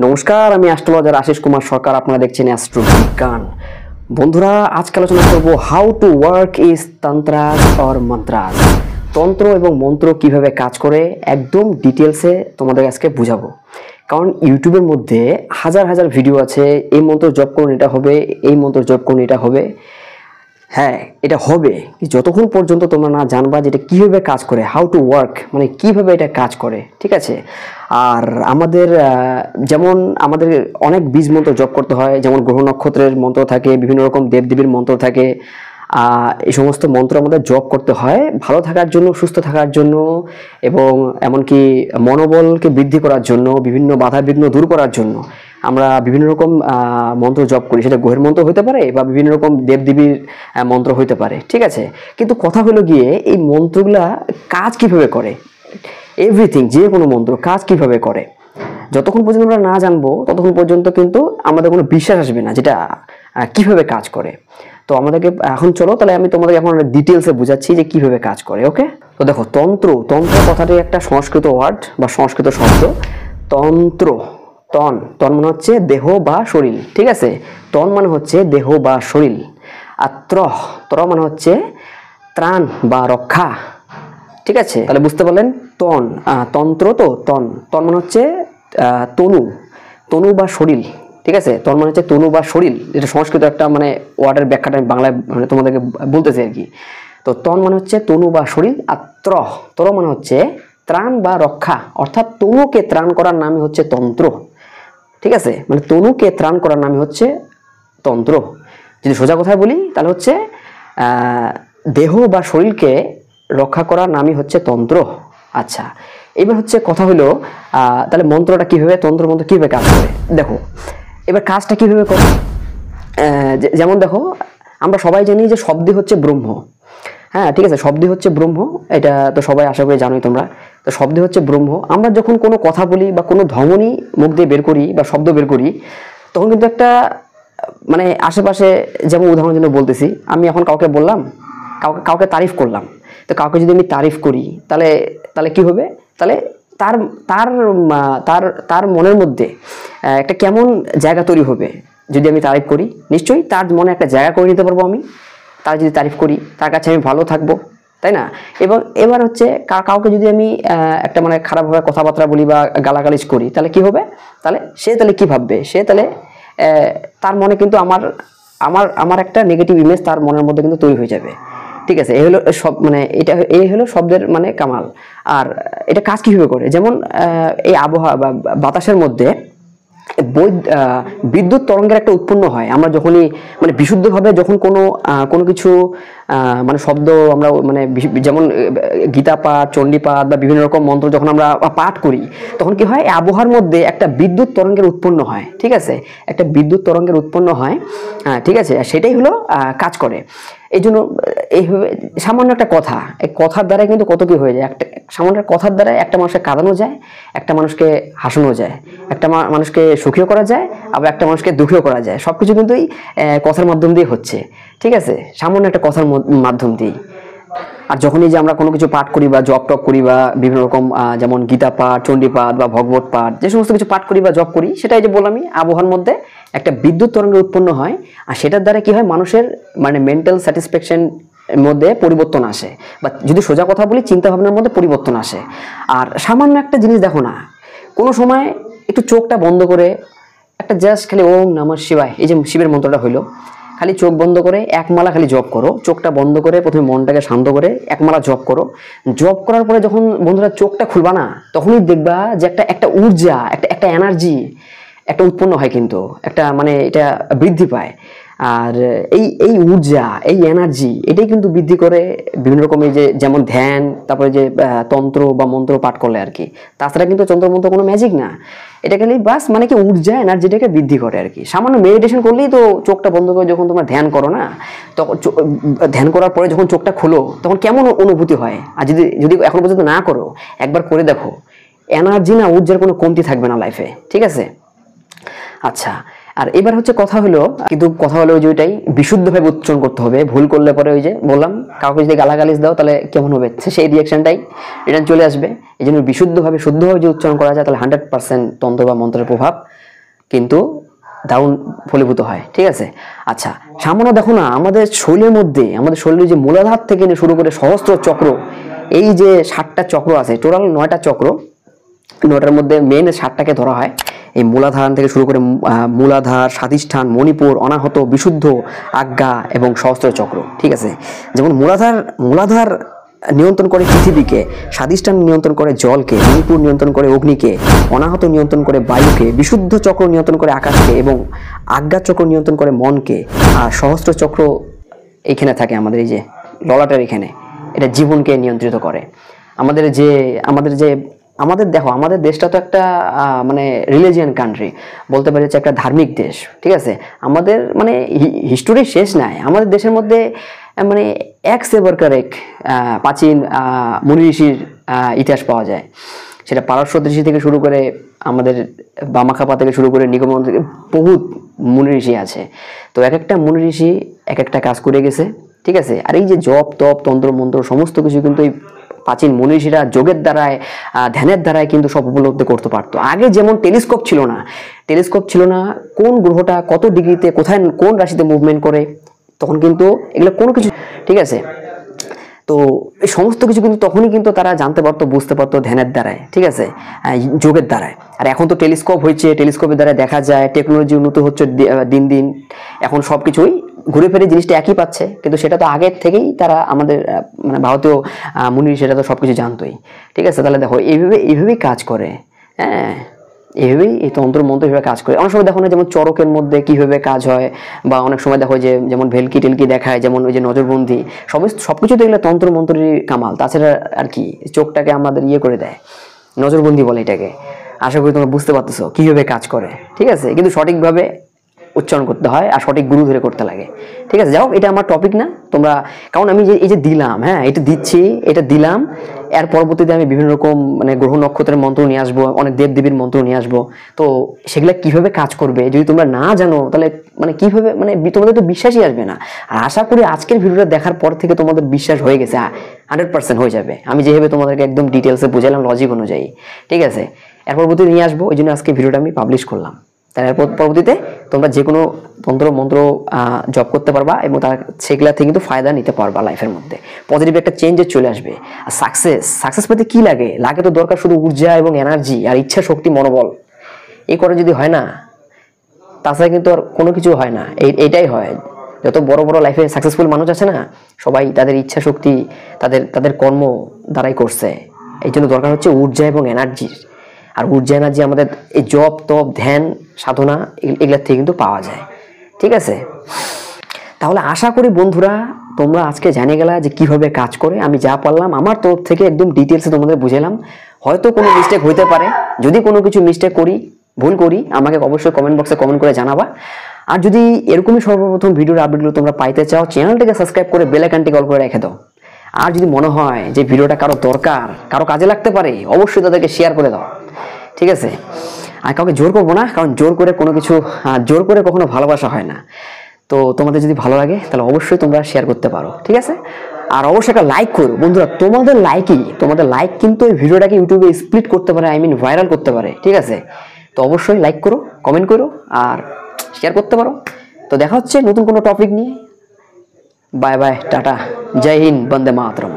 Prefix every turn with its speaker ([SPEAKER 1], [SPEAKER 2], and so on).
[SPEAKER 1] নমস্কার, আমি অ্যাস্ট্রোলজার আশিস কুমার সরকার। আপনারা দেখছেন অ্যাস্ট্রো বিজ্ঞান। বন্ধুরা, আজকে আলোচনা করব how to work is tantras or mantras. তন্ত্র এবং মন্ত্র কিভাবে কাজ করে একদম ডিটেলসে তোমাদের আজকে বুঝাবো। কারণ ইউটিউবের মধ্যে হাজার হাজার ভিডিও আছে, এই মন্ত্র জপ করুন এটা হবে, এই মন্ত্র জপ করুন এটা হবে। হ্যাঁ, এটা হবে যতক্ষণ পর্যন্ত তোমরা না জানবা যে এটা কীভাবে কাজ করে, হাউ টু ওয়ার্ক মানে কীভাবে এটা কাজ করে, ঠিক আছে। আর আমাদের যেমন আমাদের অনেক বীজ মন্ত্র জপ করতে হয়, যেমন গ্রহ নক্ষত্রের মন্ত্র থাকে, বিভিন্ন রকম দেবদেবীর মন্ত্র থাকে। এই সমস্ত মন্ত্র আমাদের জপ করতে হয় ভালো থাকার জন্য, সুস্থ থাকার জন্য, এবং এমনকি মনোবলকে বৃদ্ধি করার জন্য, বিভিন্ন বাধা বিঘ্ন দূর করার জন্য আমরা বিভিন্ন রকম মন্ত্র জপ করি। সেটা গ্রহের মন্ত্র হতে পারে বা বিভিন্ন রকম দেবদেবীর মন্ত্র হতে পারে, ঠিক আছে। কিন্তু কথা হলো গিয়ে এই মন্ত্রগুলা কাজ কিভাবে করে, এভরিথিং, যে কোনো মন্ত্র কাজ কিভাবে করে যতক্ষণ পর্যন্ত আমরা না জানবো ততক্ষণ পর্যন্ত কিন্তু আমাদের কোনো বিশ্বাস আসবে না যেটা কিভাবে কাজ করে। তো আমাদেরকে এখন চলো তাহলে আমি তোমাদেরকে এখন ডিটেলসে বুঝাচ্ছি যে কিভাবে কাজ করে। ওকে, তো দেখো, তন্ত্র কথাটি একটা সংস্কৃত ওয়ার্ড বা সংস্কৃত শব্দ। তন্ত্র, তন মানে হচ্ছে দেহ বা শরীর, ঠিক আছে। তন মানে হচ্ছে দেহ বা শরীর। আর ত্র মানে হচ্ছে ত্রাণ বা রক্ষা, ঠিক আছে। তাহলে বুঝতে পারলেন, তন্ত্র। তো তন মানে হচ্ছে তনু বা শরীর, ঠিক আছে। তন মানে হচ্ছে তনু বা শরীর, যেটা সংস্কৃত একটা মানে ওয়ার্ডের ব্যাখ্যাটা আমি বাংলায় মানে তোমাদেরকে বলতেছি আর কি। তো তন মানে হচ্ছে তনু বা শরীর, আর ত্র মানে হচ্ছে ত্রাণ বা রক্ষা, অর্থাৎ তনুকে ত্রাণ করার নামই হচ্ছে তন্ত্র, ঠিক আছে। মানে তনুকে ত্রাণ করার নামই হচ্ছে তন্ত্র। যদি সোজা কথায় বলি তাহলে হচ্ছে দেহ বা শরীরকে রক্ষা করার নামই হচ্ছে তন্ত্র। আচ্ছা, এবার হচ্ছে কথা হলো তাহলে মন্ত্রটা কিভাবে, মন্ত্র কিভাবে কাজ করে দেখো। এবার কাজটা কিভাবে করে, যেমন দেখো, আমরা সবাই জানি যে শব্দই হচ্ছে ব্রহ্ম। হ্যাঁ, ঠিক আছে, শব্দই হচ্ছে ব্রহ্ম, এটা তো সবাই আশা করি জানোই তোমরা। তো শব্দই হচ্ছে ব্রহ্ম। আমরা যখন কোনো কথা বলি বা কোনো ধ্বনি মুখ দিয়ে বের করি বা শব্দ বের করি, তখন কিন্তু একটা মানে আশেপাশে, যেমন উদাহরণের জন্য বলতেছি, আমি এখন কাউকে বললাম, কাউকে তারিফ করলাম। তো কাউকে যদি আমি তারিফ করি তাহলে কি হবে, তাহলে তার তার তার তার মনের মধ্যে একটা কেমন জায়গা তৈরি হবে। যদি আমি তারিফ করি, নিশ্চয়ই তার মনে একটা জায়গা করে নিতে পারবো আমি। তার যদি তারিফ করি, তার কাছে আমি ভালো থাকবো, তাই না। এবং এবার হচ্ছে কাউকে যদি আমি একটা মানে খারাপভাবে কথাবার্তা বলি বা গালাগালিজ করি, তাহলে কি হবে, তাহলে কি ভাববে সে, তাহলে তার মনে কিন্তু আমার একটা নেগেটিভ ইমেজ তার মনের মধ্যে কিন্তু তৈরি হয়ে যাবে, ঠিক আছে। এই হলো সব, মানে এই হলো শব্দের মানে কামাল। আর এটা কাজ কিভাবে করে, যেমন এই আবহাওয়া বা বাতাসের মধ্যে বিদ্যুৎ তরঙ্গের একটা উৎপন্ন হয়। আমরা যখনই মানে বিশুদ্ধভাবে যখন কোনো কিছু মানে শব্দ আমরা মানে যেমন গীতা পাঠ, চণ্ডী পাঠ বা বিভিন্ন রকম মন্ত্র যখন আমরা পাঠ করি, তখন কি হয়, আবহাওয়ার মধ্যে একটা বিদ্যুৎ তরঙ্গের উৎপন্ন হয়, ঠিক আছে। একটা বিদ্যুৎ তরঙ্গের উৎপন্ন হয়, ঠিক আছে। সেটাই হলো কাজ করে। এই জন্য এইভাবে সামান্য একটা কথা, এই কথার দ্বারা কিন্তু কত কি হয়ে যায়। একটা সামান্য কথার দ্বারা একটা মানুষকে কাঁদানো যায়, একটা মানুষকে হাসানো যায়, একটা মানুষকে সুখীও করা যায়, আবার একটা মানুষকে দুঃখীও করা যায়। সবকিছু কিন্তু এই কথার মাধ্যম দিয়ে হচ্ছে, ঠিক আছে, সামান্য একটা কথার মাধ্যম দিয়ে। আর যখনই যে আমরা কোনো কিছু পাঠ করি বা জপ টপ করি বা বিভিন্ন রকম যেমন গীতা পাঠ, চণ্ডী পাঠ বা ভগবত পাঠ, যে সমস্ত কিছু পাঠ করি বা জপ করি, সেটাই যে বললামই, আবহাওয়ার মধ্যে একটা বিদ্যুৎ তরঙ্গ উৎপন্ন হয়। আর সেটার দ্বারা কি হয়, মানুষের মানে মেন্টাল স্যাটিসফ্যাকশন মধ্যে পরিবর্তন আসে, বা যদি সোজা কথা বলি, চিন্তা ভাবনার মধ্যে পরিবর্তন আসে। আর সামান্য একটা জিনিস দেখো না, কোনো সময় একটু চোখটা বন্ধ করে একটা জাস্ট খালি ওম নমঃ শিবায়, এই যে শিবের মন্ত্রটা হইলো, খালি চোখ বন্ধ করে একমালা খালি জপ করো। চোখটা বন্ধ করে প্রথমে মনটাকে শান্ত করে একমালা জপ করো। জপ করার পরে যখন বন্ধুরা চোখটা খুলবা না, তখনই দেখবা যে একটা ঊর্জা, একটা এনার্জি একটা উৎপন্ন হয়, কিন্তু একটা মানে এটা বৃদ্ধি পায়। আর এই ঊর্জা, এই এনার্জি, এটাই কিন্তু বৃদ্ধি করে বিভিন্ন রকম, এই যে যেমন ধ্যান, তারপরে যে তন্ত্র বা মন্ত্র পাঠ করলে আর কি। তাছাড়া কিন্তু তন্ত্র কোনো ম্যাজিক না, এটা খালি বাস মানে কি ঊর্জা, এনার্জিটাকে বৃদ্ধি করে আর কি। সামান্য মেডিটেশন করলেই তো, চোখটা বন্ধ করে যখন তোমরা ধ্যান করো না, তখন ধ্যান করার পরে যখন চোখটা খোলো, তখন কেমন অনুভূতি হয়। আর যদি এখন পর্যন্ত না করো, একবার করে দেখো, এনার্জি না ঊর্জার কোনো কমতি থাকবে না লাইফে, ঠিক আছে। আচ্ছা, আর এবার হচ্ছে কথা হলো, কিন্তু কথা হলো যে ওইটাই বিশুদ্ধভাবে উচ্চারণ করতে হবে। ভুল করলে পরে ওই যে বললাম, কাউকে যদি গালাগালিজ দাও তাহলে কেমন হবে, সেই রিয়াকশনটাই রিটার্ন চলে আসবে। এই জন্য বিশুদ্ধভাবে শুদ্ধভাবে যে উচ্চারণ করা যায় তাহলে 100% তন্ত্র বা মন্ত্রের প্রভাব কিন্তু দারুণ ফলীভূত হয়। ঠিক আছে, আচ্ছা সামান্য দেখো না, আমাদের শরীরের মধ্যে, আমাদের শরীরের যে মূলাধার থেকে শুরু করে সহস্র চক্র, এই যে 7টা চক্র আছে, টোটাল 9টা চক্র, 9টার মধ্যে মেন 7টাকে ধরা হয়। এই মূলাধার থেকে শুরু করে মূলাধার, স্বাধিষ্ঠান, মণিপুর, অনাহত, বিশুদ্ধ, আজ্ঞা এবং সহস্র চক্র। ঠিক আছে, যেমন মূলাধার নিয়ন্ত্রণ করে পৃথিবীকে, স্বাধিষ্ঠান নিয়ন্ত্রণ করে জলকে, মণিপুর নিয়ন্ত্রণ করে অগ্নিকে, অনাহত নিয়ন্ত্রণ করে বায়ুকে, বিশুদ্ধ চক্র নিয়ন্ত্রণ করে আকাশকে এবং আজ্ঞা চক্র নিয়ন্ত্রণ করে মনকে, আর সহস্র চক্র এইখানে থাকে আমাদের এই যে ললাটের এখানে, এটা জীবনকে নিয়ন্ত্রিত করে। আমাদের দেখো, আমাদের দেশটা তো একটা মানে রিলিজিয়ান কান্ট্রি, বলতে পারি হচ্ছে একটা ধার্মিক দেশ। ঠিক আছে, আমাদের মানে হিস্টোরি শেষ নাই আমাদের দেশের মধ্যে, মানে এক সে বরকার এক প্রাচীন মুনি ঋষির ইতিহাস পাওয়া যায়। সেটা পারস্য ঋষি থেকে শুরু করে আমাদের বামাখাপা থেকে শুরু করে নিগমন থেকে বহুত মুনি ঋষি আছে। তো এক একটা মুনি ঋষি এক একটা কাজ করে গেছে। ঠিক আছে, আর এই যে জপ তপ তন্ত্র মন্ত্র সমস্ত কিছু কিন্তু এই প্রাচীন মনীষীরা যোগের দ্বারায়, ধ্যানের দ্বারায় কিন্তু সব উপলব্ধি করতে পারতো। আগে যেমন টেলিস্কোপ ছিল না, কোন গ্রহটা কত ডিগ্রিতে কোথায় কোন রাশিতে মুভমেন্ট করে, তখন কিন্তু এগুলো কোনো কিছু, ঠিক আছে, তো এই সমস্ত কিছু কিন্তু তখনই কিন্তু তারা জানতে পারতো, বুঝতে পারতো ধ্যানের দ্বারায়। ঠিক আছে, যোগের দ্বারায়। আর এখন তো টেলিস্কোপ হয়েছে, টেলিস্কোপের দ্বারা দেখা যায়, টেকনোলজি উন্নত হচ্ছে দিন দিন, এখন সব কিছুই ঘুরে ফিরে জিনিসটা একই পাচ্ছে। কিন্তু সেটা তো আগের থেকেই তারা আমাদের মানে ভারতীয় মুনি সেটা তো সব কিছু জানতোই। ঠিক আছে, তাহলে দেখো এইভাবেই কাজ করে। হ্যাঁ, এইভাবেই এই তন্ত্র মন্ত্র এইভাবে কাজ করে। অনেক সময় দেখো না, যেমন চরকের মধ্যে কিভাবে কাজ হয়, বা অনেক সময় দেখো যে যেমন ভেলকি টেলকি দেখায়, যেমন ওই যে নজরবন্দি, সবকিছু তো এগুলো তন্ত্র মন্ত্রেরই কামাল। তাছাড়া আর কি, চোখটাকে আমাদের করে দেয়, নজরবন্দি বলে এটাকে। আশা করি তোমরা বুঝতে পারতেছো কিভাবে কাজ করে। ঠিক আছে, কিন্তু সঠিকভাবে উচ্চারণ করতে হয় আর সঠিক গুরু ধরে করতে লাগে। ঠিক আছে, যাও, এটা আমার টপিক না তোমরা, কারণ আমি যে এই যে দিলাম, হ্যাঁ এটা দিচ্ছি, এটা দিলাম, এর পরবর্তীতে আমি বিভিন্ন রকম মানে গ্রহ নক্ষত্রের মন্ত্র নিয়ে আসবো, অনেক দেব দেবীর মন্ত্র নিয়ে আসবো। তো সেগুলা কিভাবে কাজ করবে যদি তোমরা না জানো, তাহলে মানে কিভাবে, মানে তোমাদের তো বিশ্বাসই আসবে না। আর আশা করি আজকের ভিডিওটা দেখার পর থেকে তোমাদের বিশ্বাস হয়ে গেছে, 100% হয়ে যাবে। আমি যেভাবে তোমাদেরকে একদম ডিটেলসে বুঝালাম লজিক অনুযায়ী। ঠিক আছে, এর পরবর্তীতে নিয়ে আসবো, ওই জন্য আজকে ভিডিওটা আমি পাবলিশ করলাম। তার পরবর্তীতে তোমরা যে কোনো তন্ত্র মন্ত্র জব করতে পারবা এবং তার সেগুলা থেকে কিন্তু ফায়দা নিতে পারবা, লাইফের মধ্যে পজিটিভ একটা চেঞ্জেস চলে আসবে। আর সাকসেস পেতে কি লাগে তো দরকার শুধু ঊর্জা এবং এনার্জি আর ইচ্ছা শক্তি, মনোবল। এই করে যদি হয় না, তাছাড়া কিন্তু আর কোনো কিছু হয় না। এইটাই হয়, যত বড় বড় লাইফে সাকসেসফুল মানুষ আছে না, সবাই তাদের ইচ্ছা শক্তি তাদের কর্ম দ্বারাই করছে। এই জন্য দরকার হচ্ছে ঊর্জা এবং এনার্জির। আর ঊর্জা এনার্জি আমাদের এই জপ তপ ধ্যান সাধনা এগুলোর থেকে কিন্তু পাওয়া যায়। ঠিক আছে, তাহলে আশা করি বন্ধুরা তোমরা আজকে জেনে গেলা যে কিভাবে কাজ করে। আমি যা পারলাম আমার তরফ থেকে একদম ডিটেলসে তোমাদের বুঝালাম। হয়তো কোনো মিস্টেক হইতে পারে, যদি কোনো কিছু মিস্টেক করি, ভুল করি, আমাকে অবশ্যই কমেন্ট বক্সে কমেন্ট করে জানাবা। আর যদি এরকমই সর্বপ্রথম ভিডিওর আপডেটগুলো তোমরা পাইতে চাও, চ্যানেলটাকে সাবস্ক্রাইব করে বেল আইকনটিকে অল করে রেখে দাও। আর যদি মনে হয় যে ভিডিওটা কারো দরকার, কারো কাজে লাগতে পারে, অবশ্যই তাদেরকে শেয়ার করে দাও। ঠিক আছে, আর কাউকে জোর করবো না, কারণ জোর করে কখনো ভালোবাসা হয় না। তো তোমাদের যদি ভালো লাগে তাহলে অবশ্যই তোমরা শেয়ার করতে পারো। ঠিক আছে, আর অবশ্যই একটা লাইক করো বন্ধুরা। তোমাদের লাইক কিন্তু এই ভিডিওটাকে ইউটিউবে স্প্লিট করতে পারে, ভাইরাল করতে পারে। ঠিক আছে, তো অবশ্যই লাইক করো, কমেন্ট করো আর শেয়ার করতে পারো। তো দেখা হচ্ছে নতুন কোনো টপিক নিয়ে। বাই বাই, টাটা, জয় হিন্দ, বন্দে মাতরম।